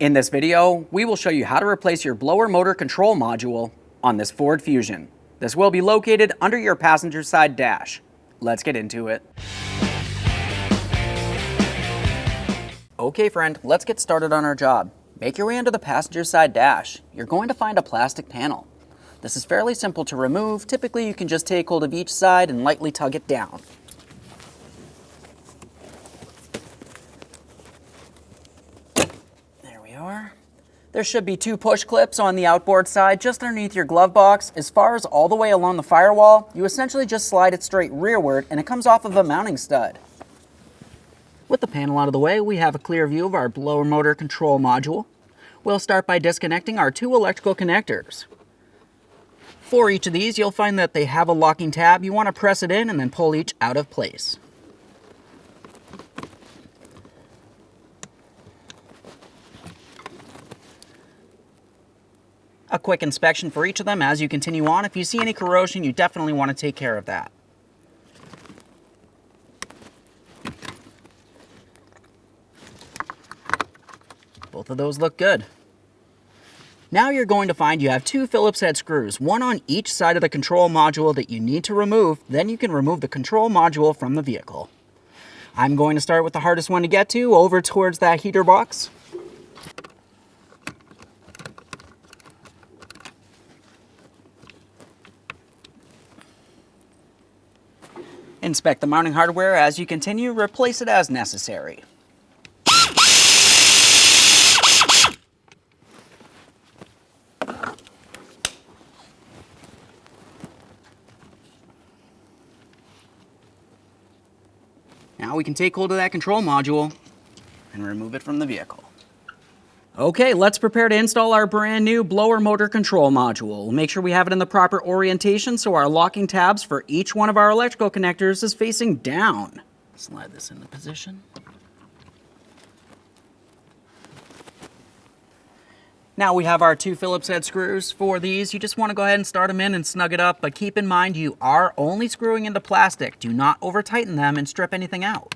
In this video, we will show you how to replace your blower motor control module on this Ford Fusion. This will be located under your passenger side dash. Let's get into it. Okay friend, let's get started on our job. Make your way into the passenger side dash. You're going to find a plastic panel. This is fairly simple to remove. Typically you can just take hold of each side and lightly tug it down. There we are. There should be 2 push clips on the outboard side just underneath your glove box. As far as all the way along the firewall, you essentially just slide it straight rearward and it comes off of a mounting stud. With the panel out of the way, we have a clear view of our blower motor control module. We'll start by disconnecting our 2 electrical connectors. For each of these, you'll find that they have a locking tab. You want to press it in and then pull each out of place. A quick inspection for each of them as you continue on. If you see any corrosion, you definitely want to take care of that. Both of those look good. Now you're going to find you have 2 Phillips head screws, one on each side of the control module that you need to remove. Then you can remove the control module from the vehicle. I'm going to start with the hardest one to get to, over towards that heater box. Inspect the mounting hardware as you continue, replace it as necessary. Now we can take hold of that control module and remove it from the vehicle. Okay, let's prepare to install our brand new blower motor control module. We'll make sure we have it in the proper orientation so our locking tabs for each one of our electrical connectors is facing down. Slide this into position. Now we have our 2 Phillips head screws. For these, you just want to go ahead and start them in and snug it up, but keep in mind you are only screwing into plastic. Do not over tighten them and strip anything out.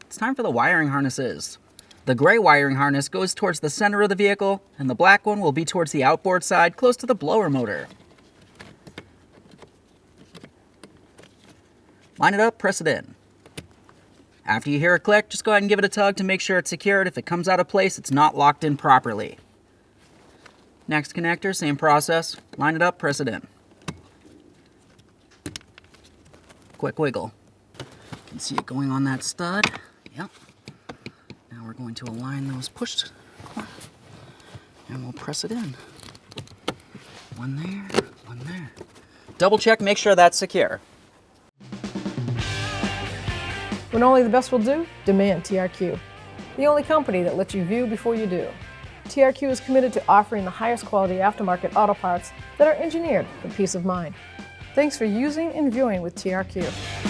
It's time for the wiring harnesses. The gray wiring harness goes towards the center of the vehicle, and the black one will be towards the outboard side, close to the blower motor. Line it up, press it in. After you hear a click, just go ahead and give it a tug to make sure it's secured. If it comes out of place, it's not locked in properly. Next connector, same process. Line it up, press it in. Quick wiggle. You can see it going on that stud. Yep. Now we're going to align those pushed and we'll press it in. One there, one there. Double check, make sure that's secure. When only the best will do, demand TRQ. The only company that lets you view before you do. TRQ is committed to offering the highest quality aftermarket auto parts that are engineered for peace of mind. Thanks for using and viewing with TRQ.